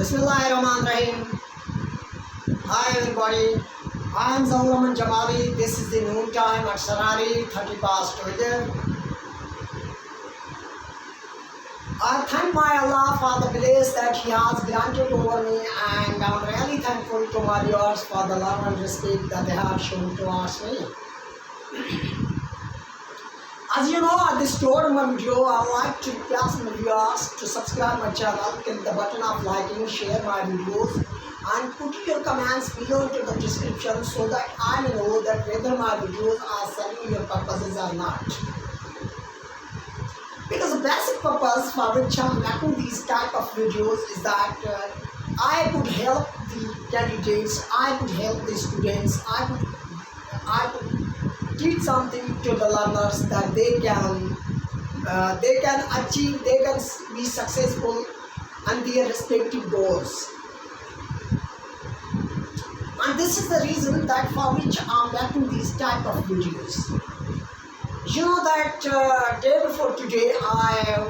Bismillahirrahmanirrahim. Hi everybody, I am Zawraman Jamali. This is the noon time at Sarari, 30 past 12. I thank my Allah for the bliss that He has granted over me, and I am really thankful to my viewers for the love and respect that they have shown towards me. As you know, at the start of my video, I would like to request my viewers to subscribe my channel, click the button of liking, share my videos, and put your comments below into the description so that I may know that whether my videos are serving your purposes or not. Because the basic purpose for which I am making these type of videos is that I could help the candidates, I could help the students, I could teach something to the learners that they can achieve, they can be successful in their respective goals. And this is the reason that for which I am making these type of videos. You know that day before today I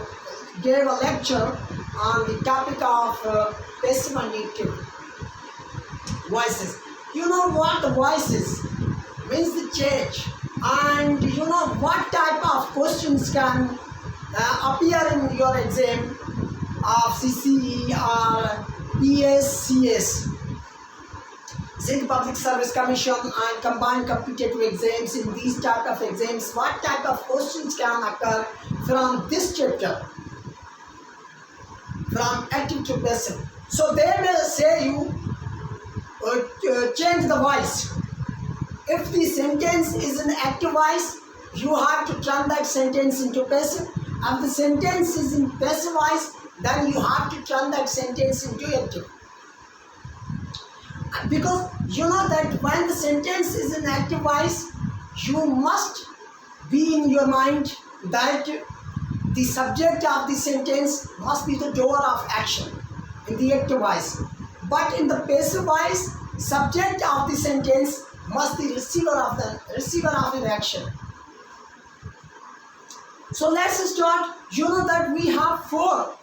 gave a lecture on the topic of passive and active voices. You know what the voices means, the change, and you know what type of questions can appear in your exam of CCE or PSCS, Sindh Public Service Commission, and combined competitive exams. In these type of exams, what type of questions can occur from this chapter, from active to passive? So they may say you change the voice. If the sentence is in active voice, you have to turn that sentence into passive. If the sentence is in passive voice, then you have to turn that sentence into active. Because you know that when the sentence is in active voice, you must be in your mind that the subject of the sentence must be the doer of action in the active voice. But in the passive voice, subject of the sentence must be receiver of the action. So let's start. You know that we have 4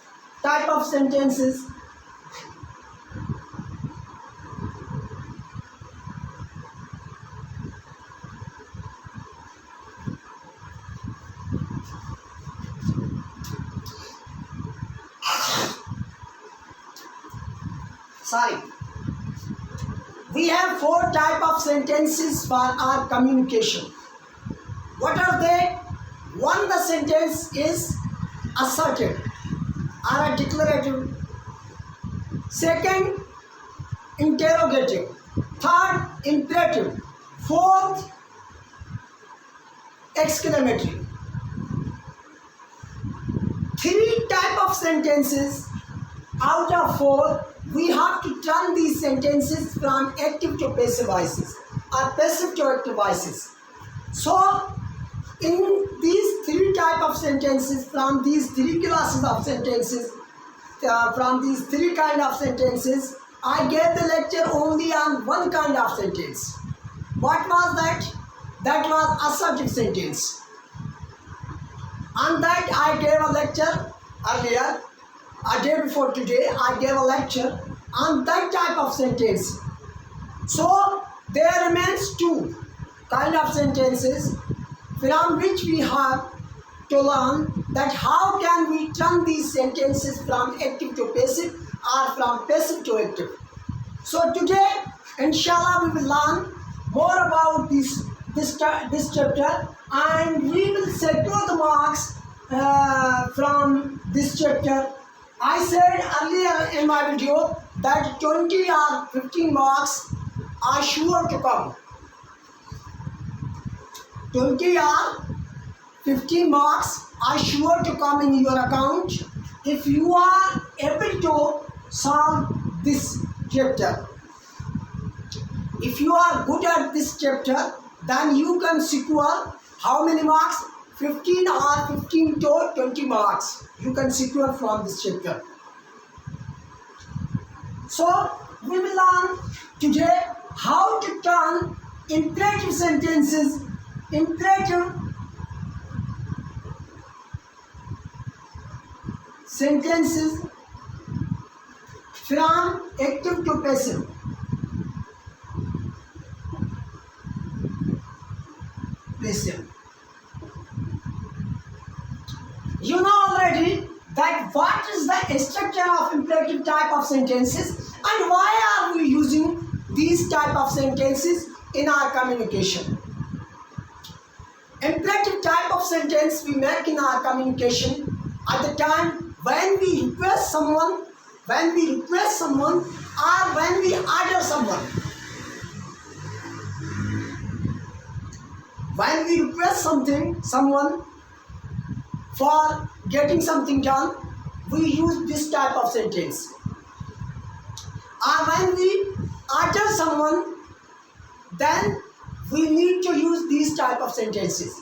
type of sentences. We have 4 type of sentences for our communication. What are they? 1, the sentence is assertive or a declarative. 2nd, interrogative. 3rd, imperative. 4th, exclamatory. 3 type of sentences out of 4. We have to turn these sentences from active to passive voices or passive to active voices. So, in these 3 type of sentences, from these 3 classes of sentences, from these 3 kind of sentences, I gave the lecture only on 1 kind of sentence. What was that? That was assertive sentence. On that I gave a lecture earlier. A day before today, I gave a lecture on that type of sentence. So, there remains 2 kind of sentences from which we have to learn that how can we turn these sentences from active to passive or from passive to active. So, today, inshallah, we will learn more about this chapter, and we will secure the marks from this chapter. I said earlier in my video that 20 or 15 marks are sure to come. 20 or 15 marks are sure to come in your account if you are able to solve this chapter. If you are good at this chapter, then you can secure how many marks? 15 or 15 to 20 marks you can secure from this chapter. So, we will learn today how to turn imperative sentences, from active to passive. Passive. You know already that what is the structure of imperative type of sentences and why are we using these type of sentences in our communication. Imperative type of sentence we make in our communication at the time when we request someone, or when we order someone. When we request someone for getting something done, we use this type of sentence. Or when we order someone, then we need to use these type of sentences.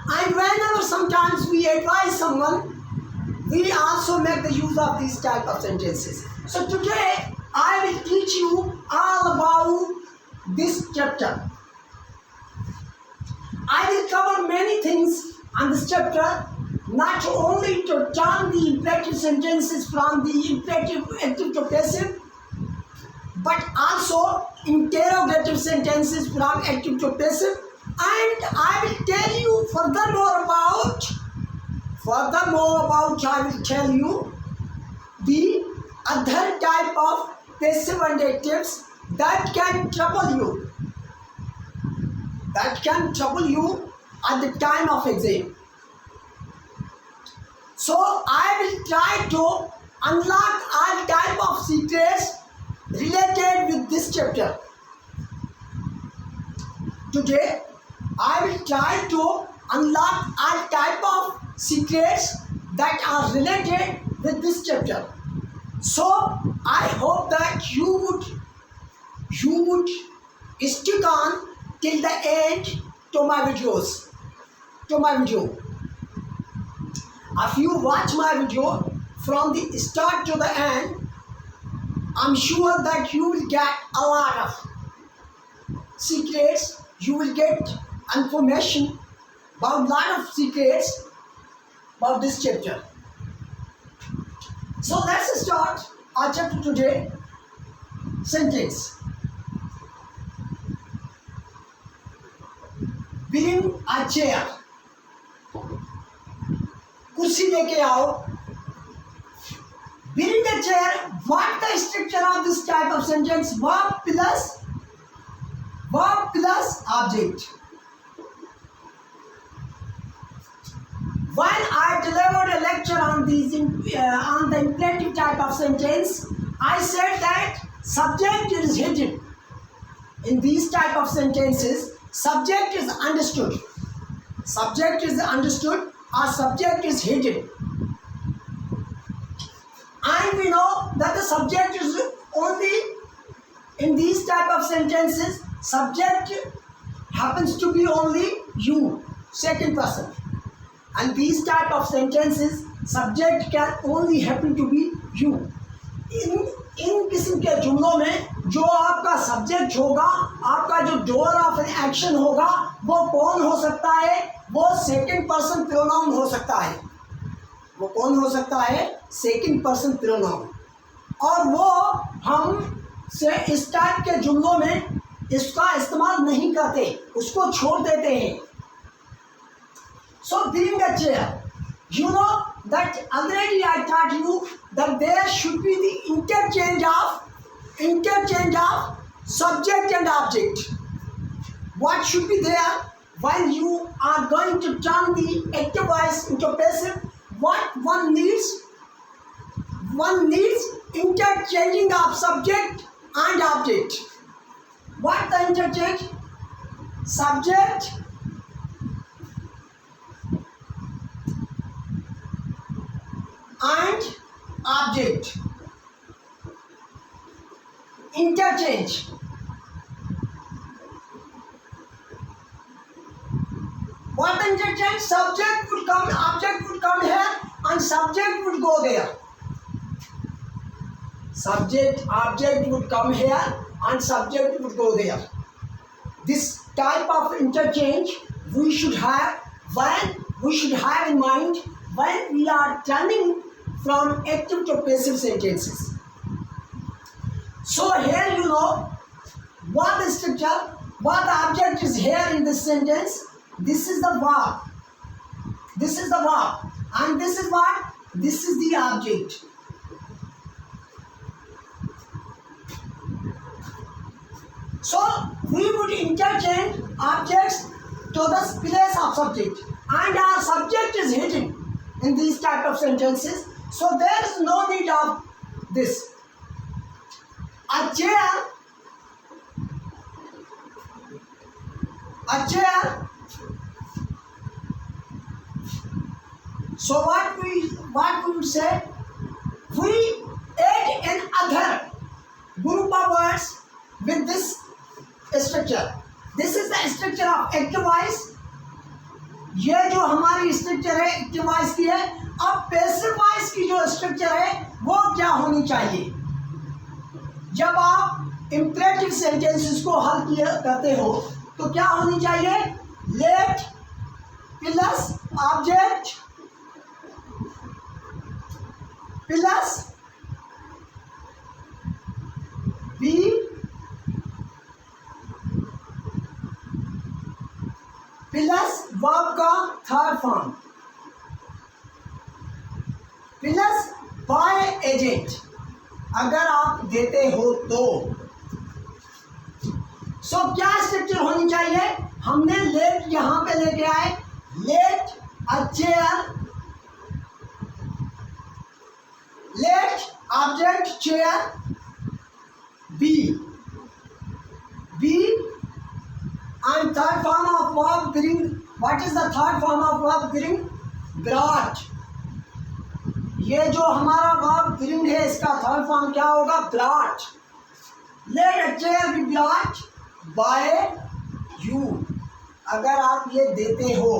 And whenever sometimes we advise someone, we also make the use of these type of sentences. So today I will teach you all about this chapter. I will cover many things on this chapter, not only to turn the imperative sentences from the imperative active to passive, but also interrogative sentences from active to passive. And I will tell you furthermore about I will tell you the other type of passive adjectives that can trouble you. That can trouble you at the time of exam. So I will try to unlock all type of secrets related with this chapter. Today I will try to unlock all type of secrets that are related with this chapter. So I hope that you would stick on till the end to my video. If you watch my video from the start to the end, I'm sure that you will get a lot of secrets. You will get information about a lot of secrets about this chapter. So let's start our chapter today. Sentence. Bring a chair. कुर्सी लेके आओ. Bring a chair. What the structure of this type of sentence? Verb plus object. When I delivered a lecture on the imperative type of sentence, I said that subject is hidden. In these type of sentences, subject is understood. Subject is understood or subject is hidden. And we know that the subject is only in these type of sentences, subject happens to be only you, second person. And these type of sentences, subject can only happen to be you. इन किस्म के जुमलों में जो आपका subject होगा, आपका जो door of action होगा, वो कौन हो सकता है? वो सेकंड पर्सन प्रोनाउन हो सकता है. वो कौन हो सकता है? Second person pronoun. और वो हम से इस टाइप के जुमलों में इसका इस्तेमाल नहीं करते, उसको छोड़ देते हैं. So bring a chair. You know that already I taught you that there should be the interchange of subject and object. What should be there when you are going to turn the active voice into passive? What one needs? One needs interchanging of subject and object. What the interchange? Subject and object. Interchange. What interchange? Subject would come, object would come here, and subject would go there. Subject, object would come here, and subject would go there. This type of interchange we should have in mind when we are turning from active to passive sentences. So here you know what the structure, what the object is here in this sentence. This is the verb. This is the verb. And this is what? This is the object. So we would interchange objects to the place of subject, and our subject is hidden in these type of sentences. So there is no need of this. A chair. A chair. So what we would say? We add another group of words with this structure. This is the structure of active voice. ये जो हमारी structure है active voice की है. अब passive voice की जो structure है वो क्या होनी चाहिए? जब आप इंपरेटिव सेंटेंसेस को हल करते हो तो क्या होनी चाहिए? Let plus object plus be plus verb का third form plus by agent अगर आप देते हो तो. सो क्या स्ट्रक्चर होनी चाहिए? हमने लेट यहां पे लेके आए. Let a chair, let object chair be and third form of verb bring. What is the third form of verb bring? Brought. ये जो हमारा verb bring है इसका थर्ड फॉर्म क्या होगा? Brought. Let a chair be brought by you. अगर आप ये देते हो,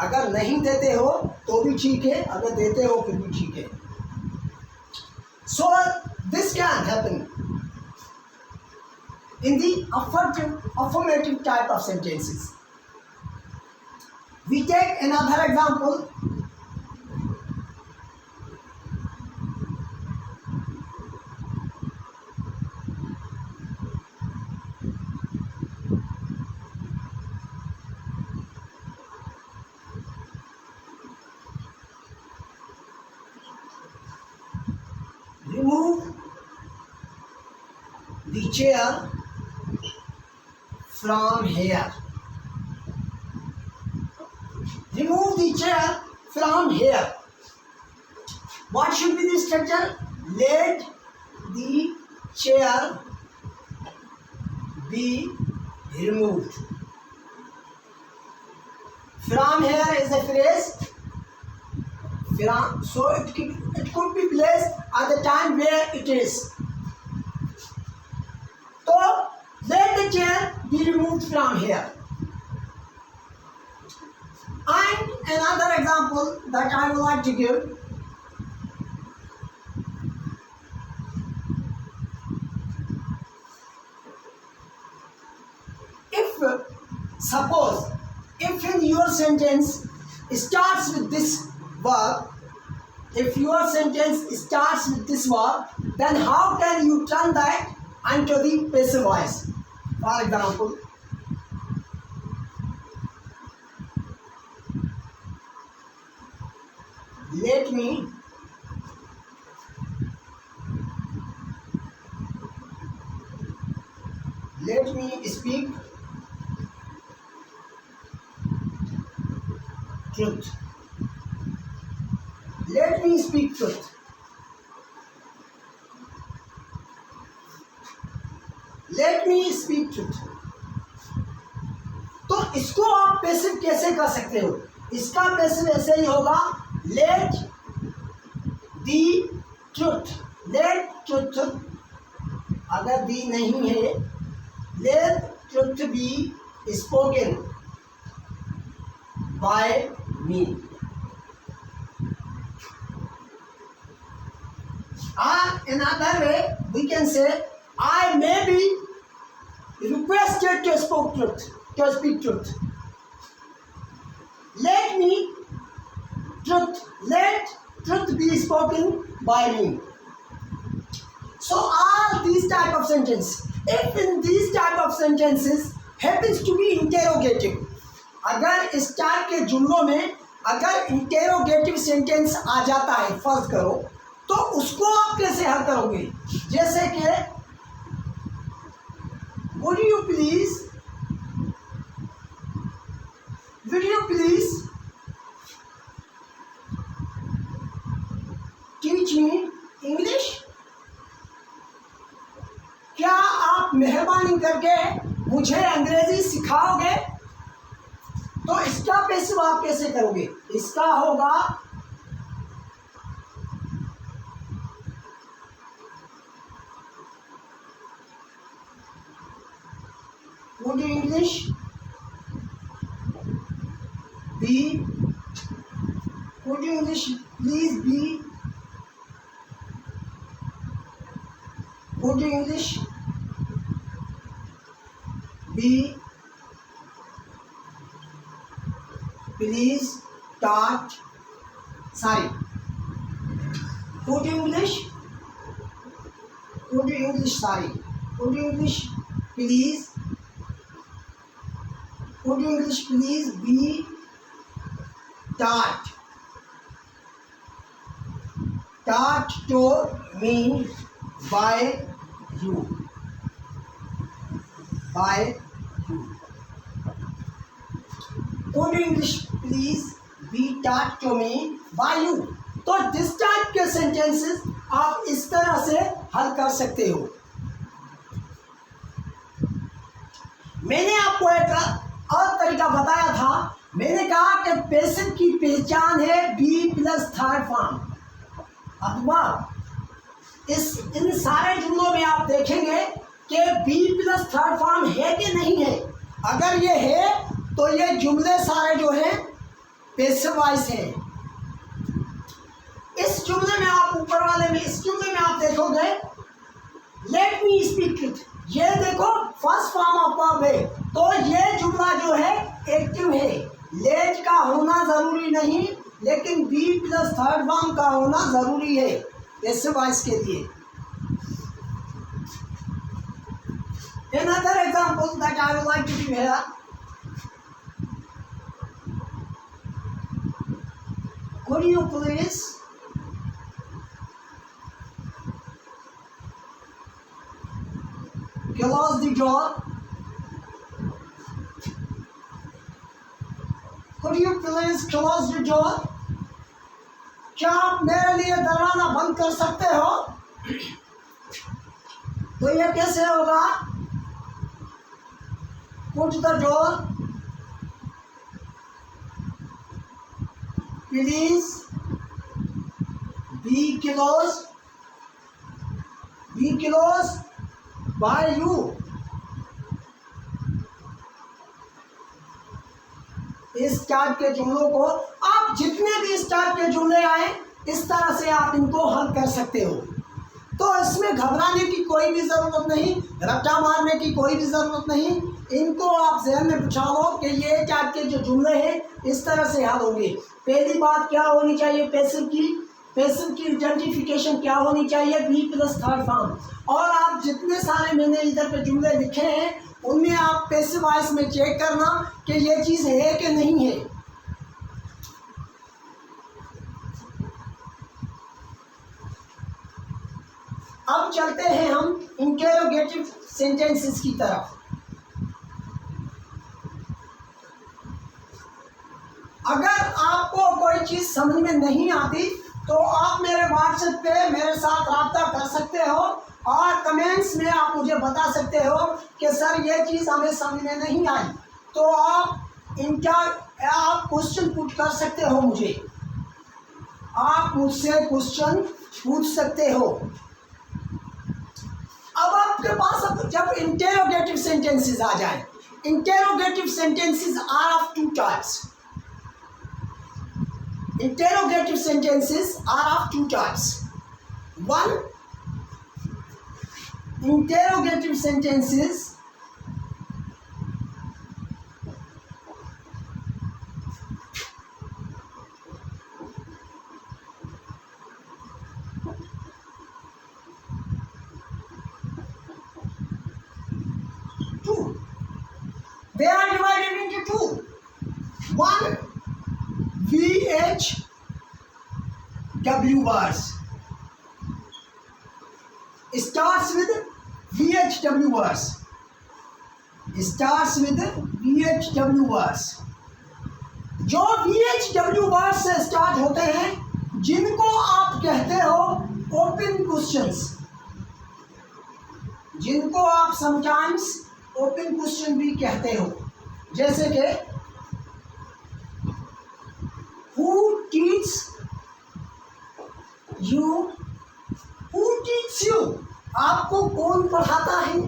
अगर नहीं देते हो तो भी ठीक है, अगर देते हो फिर भी ठीक है. So this can happen in the affirmative type of sentences. We take another example. Remove the chair from here. Remove the chair from here. What should be the structure? Let the chair be removed. From here is a phrase. So it could be placed at the time where it is. So let the chair be removed from here. And another example that I would like to give. Suppose if in your sentence starts with this verb, if your sentence starts with this verb, then how can you turn that into the passive voice? For example, let me speak truth. Let me speak truth. Let me speak truth. तो इसको आप passive कैसे कर सकते हो? इसका passive ऐसे ही होगा, let the truth. Let truth, अगर the नहीं है, let truth be spoken by me. Another way we can say, I may be requested to speak truth. Let truth be spoken by me. So all these type of sentences, if in these type of sentences happens to be interrogative, अगर इस type के जुमलों में अगर interrogative sentence आ जाता है, फर्ज करो, तो उसको आप कैसे हल करोगे? जैसे कि would you please teach me English? क्या आप मेहरबानी करके मुझे अंग्रेजी सिखाओगे? तो इसका पैसिव आप कैसे करोगे? इसका होगा would English please be would English be please start sorry would English please be taught to me by you. Would English please be taught to me by you? तो दिस टाइप के sentences आप इस तरह से हल कर सकते हो। मैंने आपको एक और तरीका बताया था, मैंने कहा कि पैसिव की पहचान है बी प्लस थर्ड फॉर्म। अब इन सारे जुमलों में आप देखेंगे कि बी प्लस थर्ड फॉर्म है कि नहीं है। अगर ये है तो ये जुमले सारे जो हैं पैसिव वॉइस हैं। इस जुमले में आप ऊपर वाले में इस जुमले में आप देखोगे लेट मी स्पीक इट, ये देखो फर्स्ट फॉर्म ऑफ वर्ब है, तो ये जुमला जो है एक्टिव है। लेट का होना जरूरी नहीं, लेकिन बी प्लस थर्ड फॉर्म का होना जरूरी है पैसिव वॉइस के लिए। Another example that I would like to give here. Could you please close the door? Could you please close the door? क्या आप मेरे लिए दरवाजा बंद कर सकते हो? तो ये कैसे होगा? Put the door, please be closed by you. इस टाइप के जुमलों को आप जितने भी इस टाइप के जुमले आए इस तरह से आप इनको हल कर सकते हो। तो इसमें घबराने की कोई भी ज़रूरत नहीं, रट्टा मारने की कोई भी ज़रूरत नहीं। इनको आप ज़हन में बिठा लो कि ये टाइप के जो जुमले हैं इस तरह से हल होंगे। पहली बात क्या होनी चाहिए, पैसिव की आइडेंटिफिकेशन क्या होनी चाहिए, बी प्लस थर्ड फॉर्म। और आप जितने सारे मैंने इधर पे जुमले लिखे हैं उनमें आप पैसिव वॉइस में चेक करना कि ये चीज़ है कि नहीं है। अब चलते हैं हम इंटेरोगेटिव सेंटेंसेस की तरफ। अगर आपको कोई चीज़ समझ में नहीं आती तो आप मेरे व्हाट्सएप पे मेरे साथ रब्ता कर सकते हो और कमेंट्स में आप मुझे बता सकते हो कि सर ये चीज़ हमें समझ में नहीं आई। तो आप क्वेश्चन पुट कर सकते हो मुझे, आप मुझसे क्वेश्चन पूछ सकते हो। अब आपके पास अब जब इंटेरोगेटिव सेंटेंसेस आ जाए, interrogative sentences are of two types. Interrogative sentences are of two types. One, interrogative sentences They are divided into two. One, VHW words. Starts with VHW words. Starts with VHW words. जो VHW word से start होते हैं, जिनको आप कहते हो open questions, जिनको आप समटाइम्स ओपन क्वेश्चन भी कहते हो, जैसे कि who teach you, who teach you, आपको कौन पढ़ाता है,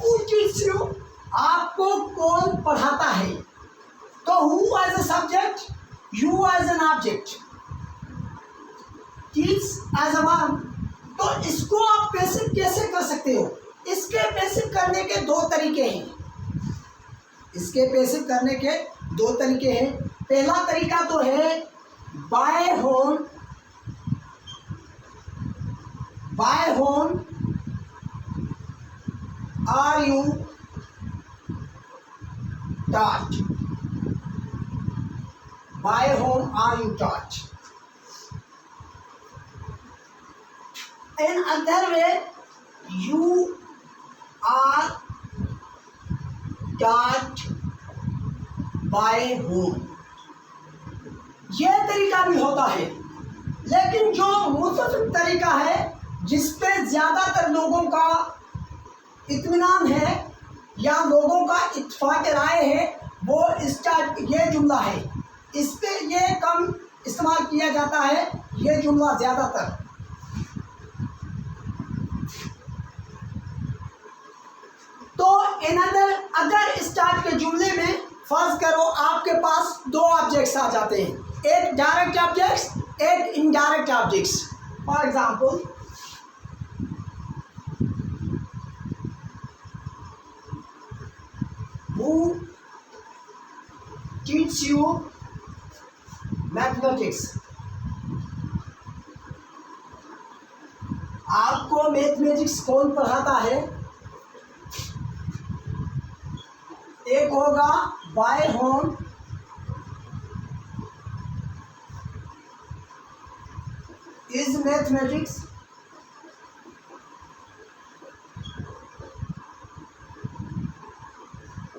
हु टीच यू, आपको कौन पढ़ाता है। तो who as a subject, you as an object, teach as a verb। तो इसको आप पैसिव कैसे कर सकते हो? इसके पैसिव करने के दो तरीके हैं। इसके पैसिव करने के दो तरीके हैं। पहला तरीका तो है by whom, by whom are you taught, by whom are you taught। In other way, you are taught by whom। यह तरीका भी होता है, लेकिन जो मुतफ़िक तरीका है, जिस पे ज़्यादातर लोगों का इत्मीनान है या लोगों का इत्तेफाक राय है, वो स्टार्ट ये जुमला है। इस पे ये कम इस्तेमाल किया जाता है, ये जुमला ज़्यादातर। तो अगर स्टार्ट के जुमले में फर्ज करो आपके पास दो ऑब्जेक्ट्स आ जाते हैं, एक डायरेक्ट ऑब्जेक्ट्स, एक indirect objects. For example, who teach you mathematics, आपको मैथमेटिक्स कौन पढ़ाता है। एक होगा by whom is mathematics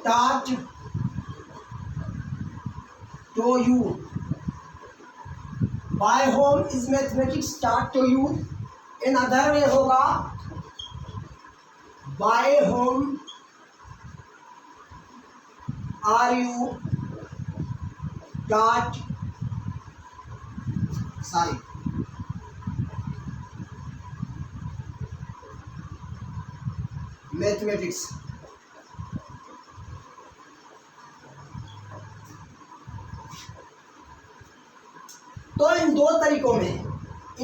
taught to you, by whom is mathematics taught to you। in other way होगा by whom are you taught, mathematics। तो इन दो तरीकों में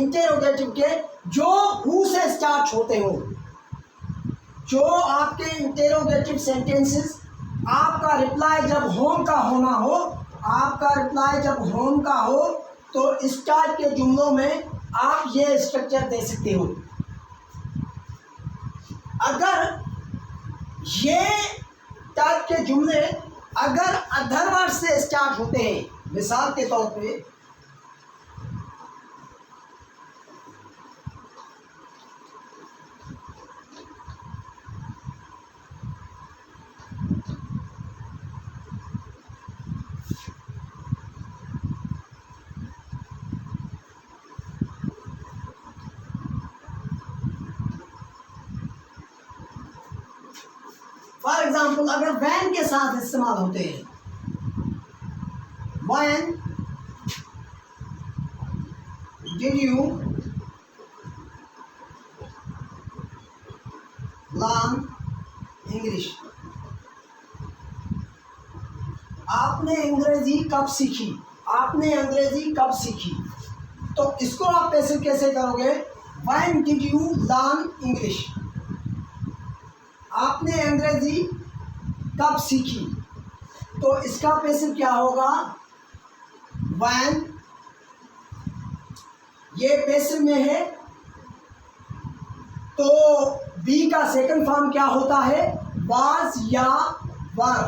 इंटेरोगेटिव के जो हु से स्टार्ट होते हो, जो आपके इंटेरोगेटिव सेंटेंसेस, आपका रिप्लाई जब होम का होना हो, आपका रिप्लाई जब होम का हो, तो स्टार्ट के जुमलों में आप ये स्ट्रक्चर दे सकते हो। अगर ये टाइप के जुमले अगर अदर वर्ड से स्टार्ट होते हैं, मिसाल के तौर पे फॉर एग्जाम्पल अगर वैन के साथ इस्तेमाल होते हैं, when did you learn English, आपने अंग्रेजी कब सीखी, आपने अंग्रेजी कब सीखी। तो इसको आप कैसे करोगे, when did you learn English, आपने अंग्रेजी कब सीखी। तो इसका पैसिव क्या होगा, व्हेन। ये पैसिव में है, तो बी का सेकंड फॉर्म क्या होता है, वाज या वर।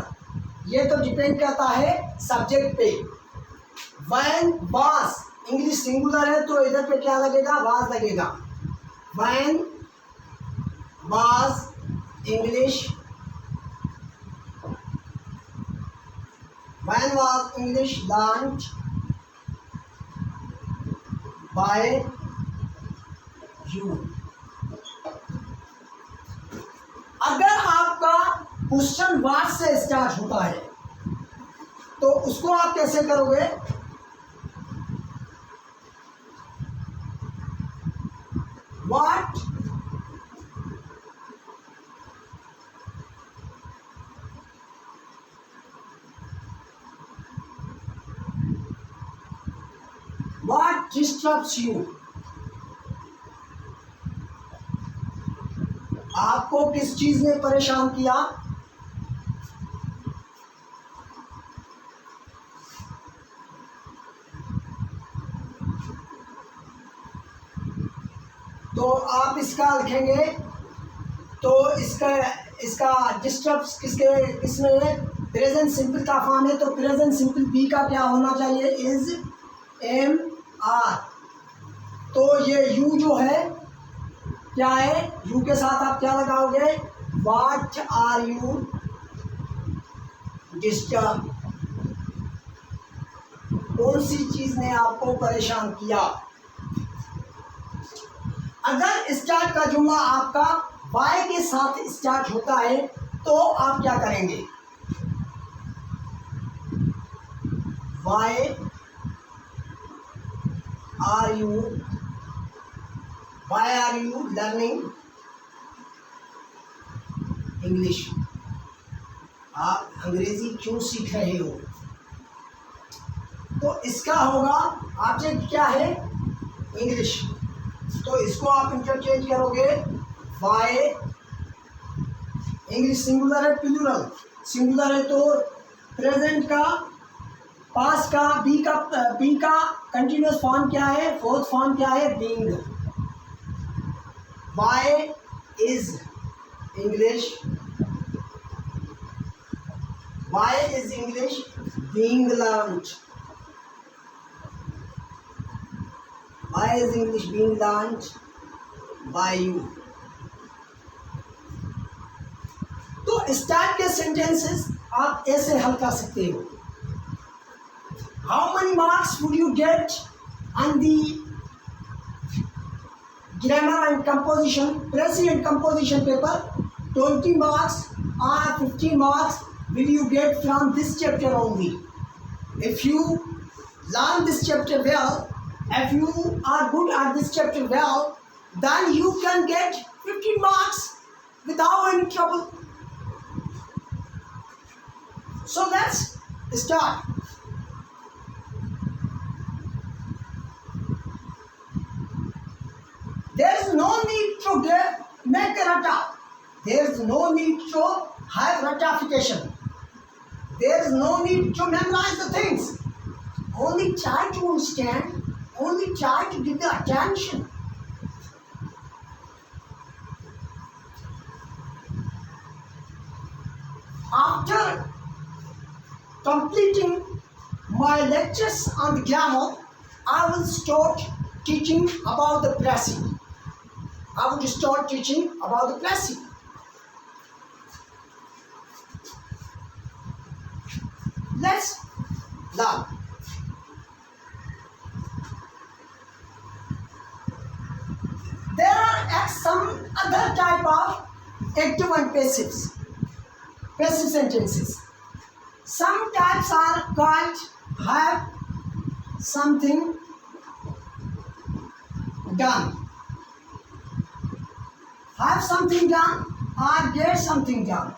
ये तो डिपेंड करता है सब्जेक्ट पे। व्हेन वाज इंग्लिश सिंगुलर है तो इधर पे क्या लगेगा, वाज लगेगा। When was English, when was English learned by you. अगर आपका क्वेश्चन वाज से स्टार्ट होता है तो उसको आप कैसे करोगे, व्हाट व्हाट डिस्टर्ब्स यू, आपको किस चीज ने परेशान किया। तो आप इसका लिखेंगे, तो इसका डिस्टर्ब्स किसमें है, प्रेजेंट सिंपल का फॉर्म है, तो प्रेजेंट सिंपल बी का क्या होना चाहिए, इज एम आर। तो ये यू जो है क्या है, यू के साथ आप क्या लगाओगे, व्हाट आर यू डिस्टर्ब, कौन सी चीज ने आपको परेशान किया। अगर स्टार्ट का जुमला आपका वाई के साथ स्टार्ट होता है तो आप क्या करेंगे, why are you learning English, आप अंग्रेजी क्यों सीख रहे हो। तो इसका होगा ऑब्जेक्ट क्या है, इंग्लिश, तो इसको आप इंटरचेंज करोगे, वाई इंग्लिश सिंगुलर है, प्लूरल सिंगुलर है तो प्रेजेंट का, पास्ट का, बी का कंटिन्यूअस फॉर्म क्या है, फोर्थ फॉर्म क्या है, being. Why is English, why is English being learned, why is English being learned by you। तो स्टार्ट के सेंटेंसेस आप ऐसे हल कर सकते हो। How many marks would you get on the grammar and composition, present and composition paper, 20 marks or 15 marks will you get from this chapter only। if you learn this chapter well, if you are good at this chapter well, then you can get 15 marks without any trouble। So let's start। There is no need to make a rata, there is no need to have ratification, there is no need to memorize the things, only try to understand, only try to give the attention। After completing my lectures on the grammar, I will start teaching about the passive, I would start teaching about the passive। Let's learn। There are some other type of active and passive sentences। Some types are called have something done, have something done or get something done।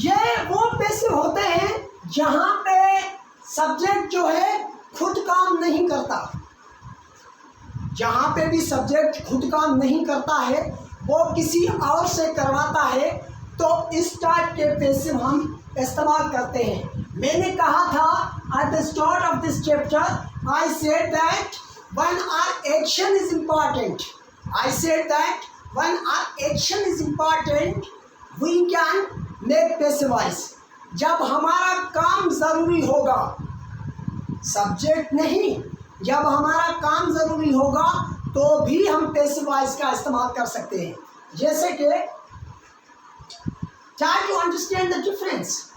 ये वो passive होते हैं जहां पे subject जो है खुद काम नहीं करता। जहां पे भी सब्जेक्ट खुद काम नहीं करता है, वो किसी और से करवाता है, तो इस टाइप के पैसिव हम इस्तेमाल करते हैं। मैंने कहा था at the start of this chapter, I said that when our action is important, I said that when our action is important, we can make passive voice. जब हमारा काम ज़रूरी होगा, सब्जेक्ट नहीं, जब हमारा काम ज़रूरी होगा तो भी हम पैसिव वॉइस का इस्तेमाल कर सकते हैं. जैसे कि try to understand the difference.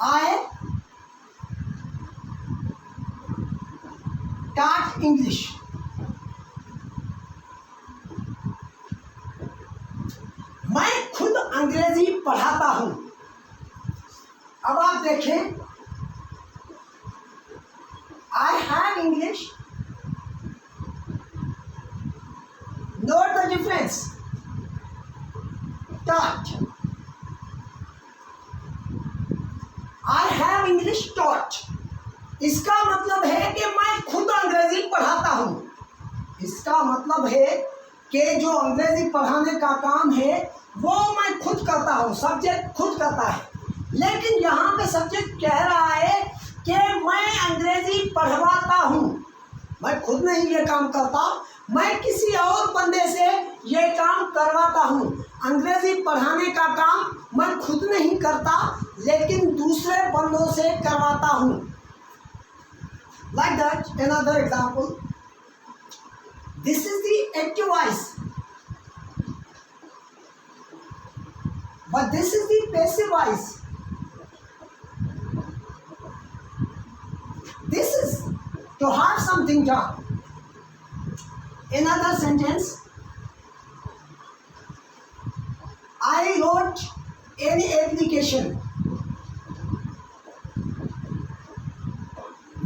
I taught English. मैं खुद अंग्रेजी पढ़ाता हूँ. अब आप देखें, I have English. Note the difference. Taught. I have English taught. इसका मतलब है कि मैं खुद अंग्रेजी पढ़ाता हूँ. इसका मतलब है कि जो अंग्रेजी पढ़ाने का काम है वो मैं खुद करता हूँ, सब्जेक्ट खुद करता है. लेकिन यहाँ पे सब्जेक्ट कह रहा है कि मैं अंग्रेजी पढ़वाता हूँ. मैं खुद नहीं ये काम करता, मैं किसी और बंदे से ये काम करवाता हूँ. अंग्रेजी पढ़ाने का काम मैं खुद नहीं करता, लेकिन दूसरे बंदों से करवाता हूँ. Like that, another example. This is the active voice, but this is the passive voice. This is to have something done. Another sentence. I wrote any application.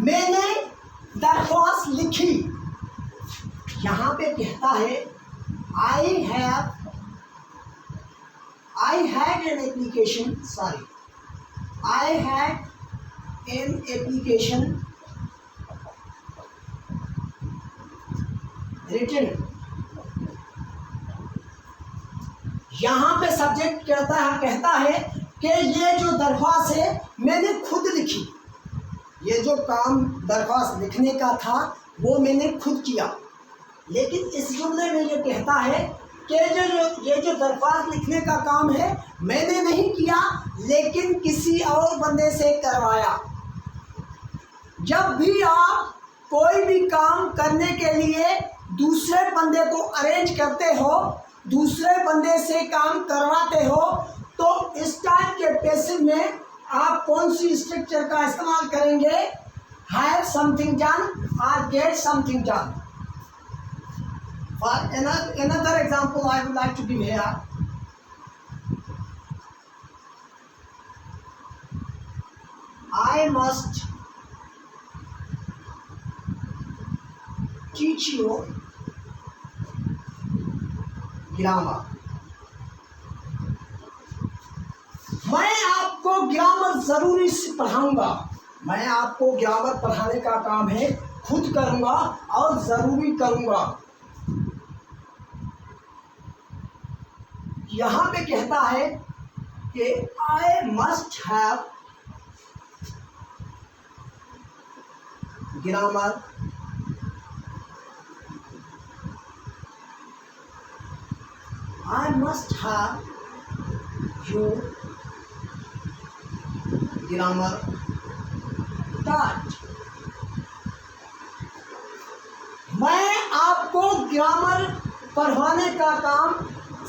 मैंने दरख्वास्त लिखी. यहाँ पे कहता है I had an application. Sorry, I had an application written. यहाँ पे subject कहता है कि ये जो दरख्वास्त है मैंने खुद लिखी. ये जो काम दरख्वास्त लिखने का था वो मैंने खुद किया. लेकिन इस जुमले में ये कहता है कि ये जो दरख्वास्त लिखने का काम है मैंने नहीं किया, लेकिन किसी और बंदे से करवाया. जब भी आप कोई भी काम करने के लिए दूसरे बंदे को अरेंज करते हो, दूसरे बंदे से काम करवाते हो, तो इस टाइप के पैसिव में आप कौन सी स्ट्रक्चर का इस्तेमाल करेंगे? हैव समथिंग डन और get something done. For another example I would like to give here. I must teach you grammar. मैं आपको ग्रामर ज़रूरी से पढ़ाऊंगा. मैं आपको ग्रामर पढ़ाने का काम है खुद करूंगा और ज़रूरी करूंगा. यहाँ पे कहता है कि I must have grammar. I must have you grammar taught. मैं आपको ग्रामर पढ़वाने का काम,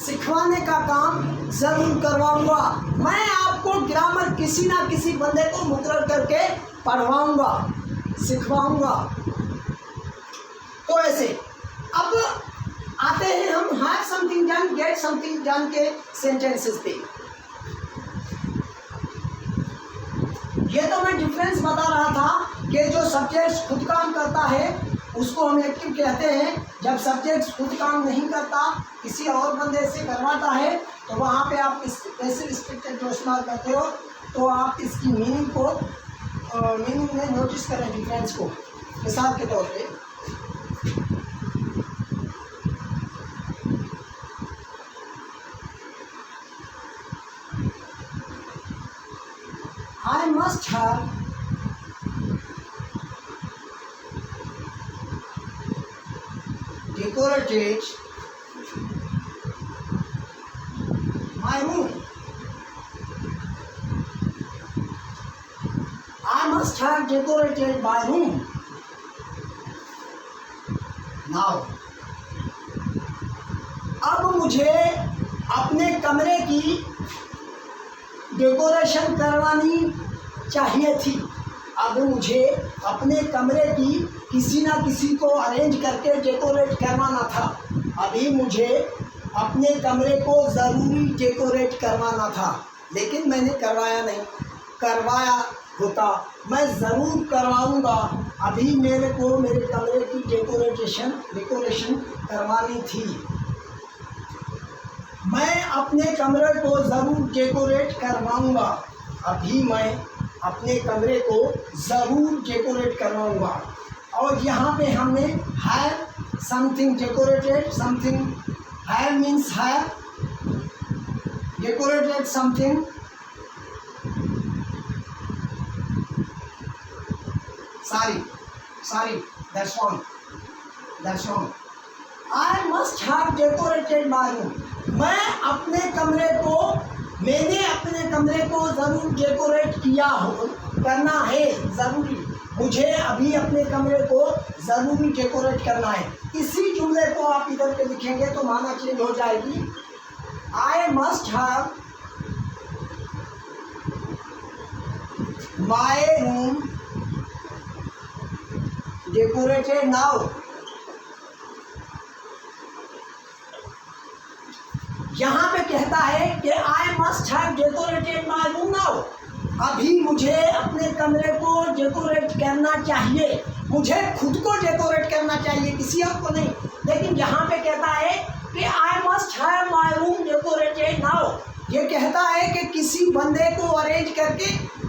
सिखवाने का काम ज़रूर करवाऊंगा. मैं आपको ग्रामर किसी ना किसी बंदे को मुकर्रर करके पढ़वाऊंगा, सिखवाऊंगा. तो ऐसे अब आते हैं हम have something done, get something done के सेंटेंसेस पे. ये तो मैं डिफरेंस बता रहा था कि जो सब्जेक्ट खुद काम करता है उसको हम एक्टिव कहते हैं. जब सब्जेक्ट खुद काम नहीं करता, किसी और बंदे से करवाता है, तो वहाँ पे आप इस पैसिव स्ट्रक्चर जो इस्तेमाल करते हो, तो आप इसकी मीनिंग में नोटिस करें डिफरेंस को. मिसाल के तौर पे I must have decorated my room. I must have decorated my room. Now, अब मुझे अपने कमरे की डेकोरेशन करवानी चाहिए थी। अब मुझे अपने कमरे की किसी ना किसी को अरेंज करके डेकोरेट करवाना था। अभी मुझे अपने कमरे को ज़रूरी डेकोरेट करवाना था, लेकिन मैंने करवाया नहीं। करवाया होता मैं ज़रूर करवाऊंगा। अभी मेरे को मेरे कमरे की डेकोरेशन करवानी थी। मैं अपने कमरे को ज़रूर डेकोरेट करवाऊंगा। अभी मैं अपने कमरे को ज़रूर डेकोरेट करवाऊंगा। और यहाँ पे हमने have something decorated, something have means have, decorated something, sorry, that's wrong. I must have decorated my room. मैंने अपने कमरे को ज़रूर डेकोरेट करना है, ज़रूरी। मुझे अभी अपने कमरे को ज़रूरी डेकोरेट करना है। इसी जुमले को आप इधर पे लिखेंगे तो माना चेंज हो जाएगी। I must have my room decorated now. यहाँ पे कहता है कि I must have decorated my room now. अभी मुझे अपने कमरे को डेकोरेट करना चाहिए। मुझे खुद को डेकोरेट करना चाहिए, किसी और को नहीं। लेकिन यहाँ पे कहता है कि I must have my room decorated now. ये कहता है कि किसी बंदे को अरेंज करके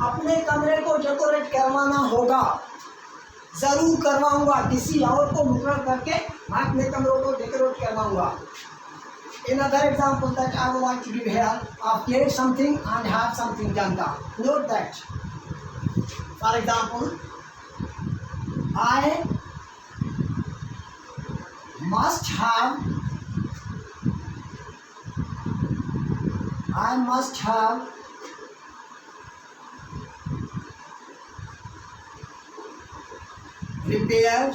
अपने कमरे को डेकोरेट करवाना होगा। ज़रूर करवाऊंगा, किसी और को मुकर्रर करके मैं अपने कमरों को डेकोरेट करवाऊंगा। Another example that I would like to give here of get something and have something done. Note that. For example, I must have repaired.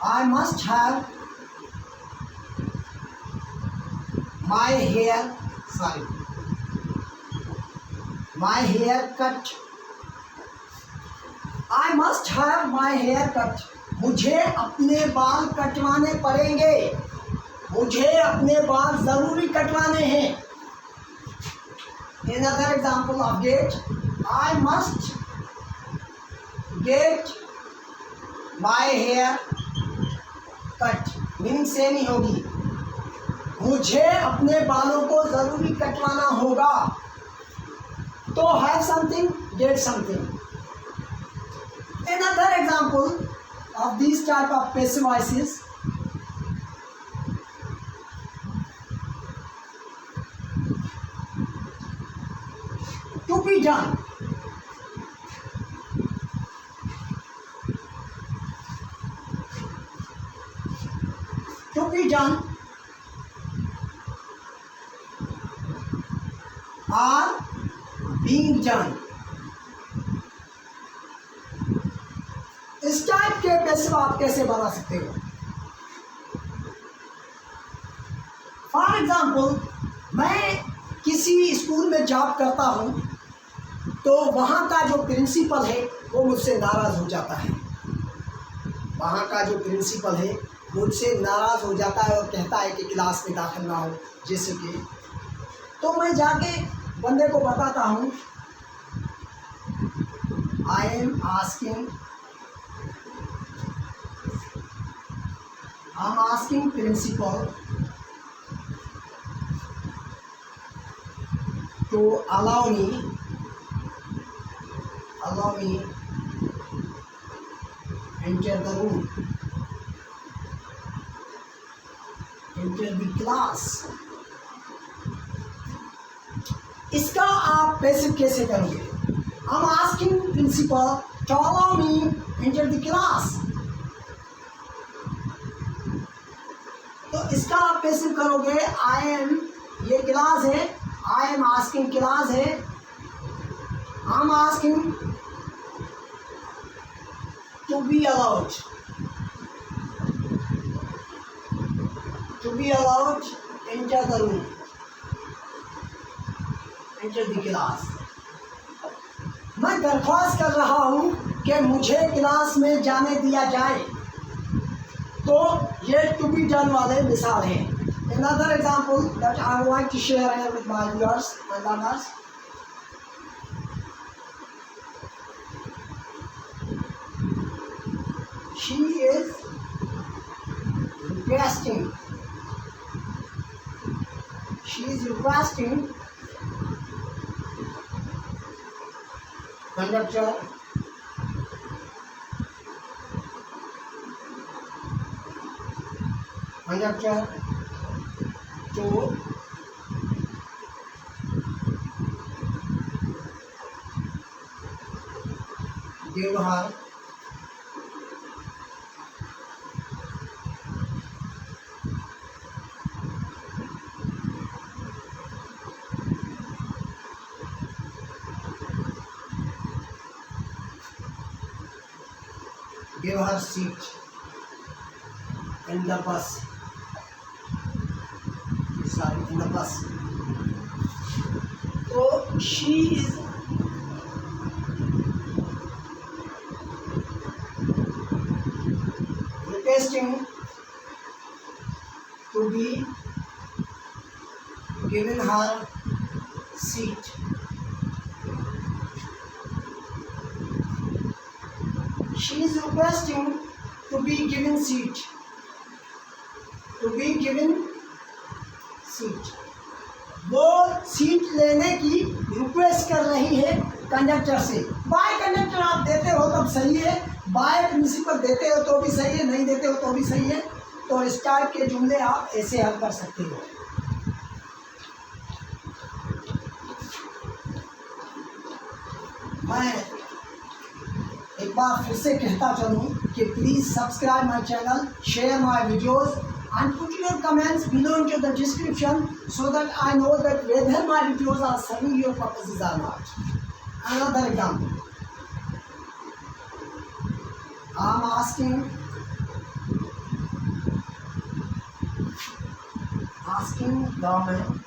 I must have my hair cut. I must have my hair cut. मुझे अपने बाल कटवाने पड़ेंगे। मुझे अपने बाल ज़रूरी कटवाने हैं। Another example of get. I must get my hair cut. Meaning same ही होगी। मुझे अपने बालों को ज़रूरी कटवाना होगा। तो have something, get something. Another example of these type of passive voices. To be done. To be done. Are being done. इस टाइप के पैसिव आप कैसे बना सकते हो? फॉर एग्जाम्पल, मैं किसी स्कूल में जॉब करता हूँ, तो वहाँ का जो प्रिंसिपल है वो मुझसे नाराज़ हो जाता है। वहाँ का जो प्रिंसिपल है मुझसे नाराज़ हो जाता है और कहता है कि क्लास में दाखिल ना हो, जैसे कि। तो मैं जाके बंदे को बताता हूँ, I am asking principal to allow me enter the room, enter the class. इसका आप पैसिव कैसे करोगे? I'm asking principal to allow me enter the class. तो इसका आप पैसिव करोगे I am ये क्लास है, आई एम आस्किंग क्लास है, I am asking to be allowed, enter the room, enter the class. मैं दरख्वास्त कर रहा हूँ कि मुझे क्लास में जाने दिया जाए। तो ये टू बी डन वाले मिसाल हैं। Another example that I would like to share here with my viewers and learners. She is requesting conductor to give her seat in the bus. In the bus. So she is requesting to be given her seat. She is requesting to be given seat. वो seat लेने की request कर रही है conductor से। Bye conductor आप देते हो तब सही है, बाय प्रिंसिपल देते हो तो भी सही है, नहीं देते हो तो भी सही है। तो इस टाइप के जुमले आप ऐसे हल कर सकते हो। मैं एक बार फिर से कहता चलूँ कि please subscribe my channel, share my videos and put your comments below into the description so that I know that whether my videos are serving your purposes or not. Another example. I am asking government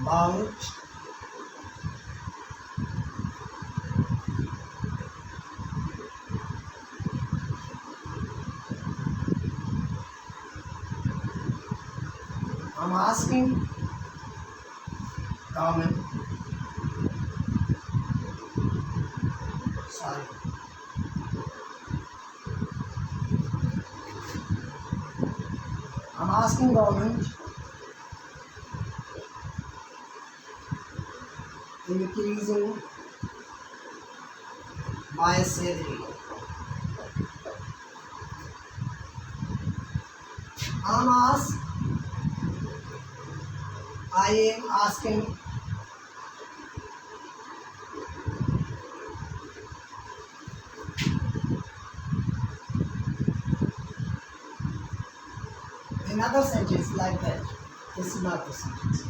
about I'm asking government, increasing my salary. I am asking another sentence like that. This is not the sentence.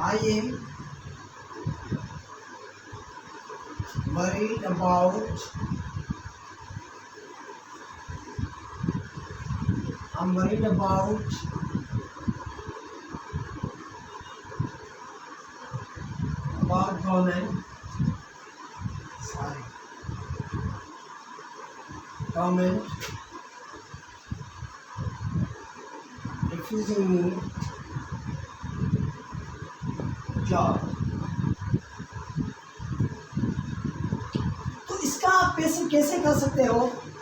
I am worried about government. government refusing me job. तो इसका आप कैसे कर सकते हो?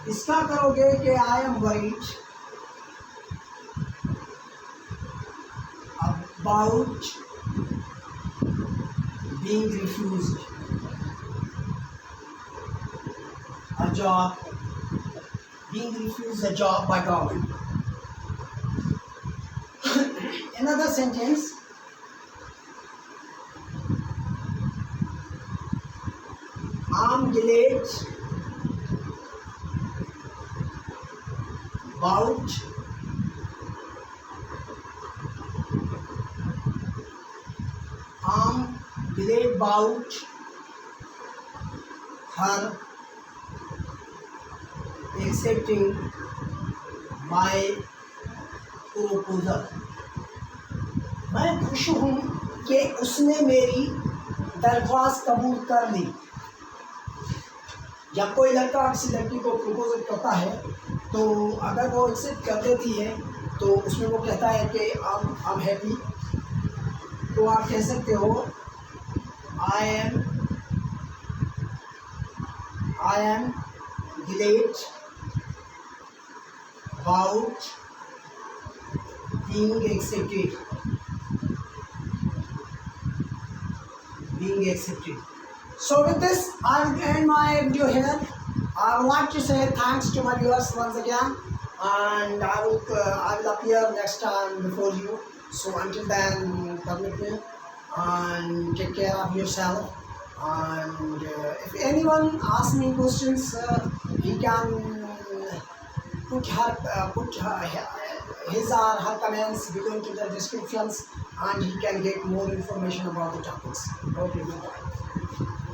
इसका करोगे कि I am worried about being refused a job, being refused a job by government. Another sentence, I'm glad about her accepting my proposal. मैं खुश हूँ कि उसने मेरी दरख्वास्त कबूल कर ली. जब कोई लड़का किसी लड़की को प्रपोजल करता है तो अगर वो एक्सेप्ट कर देती है तो उसमें वो कहता है कि आई एम हैप्पी. तो आप कह सकते हो I am glad about being accepted. So with this, I will end my video here. I would like to say thanks to my viewers once again, and I will appear next time before you. So until then, permit me and take care of yourself. And if anyone asks me questions, he can put his or her comments below into the descriptions, and he can get more information about the topics. Okay, bye.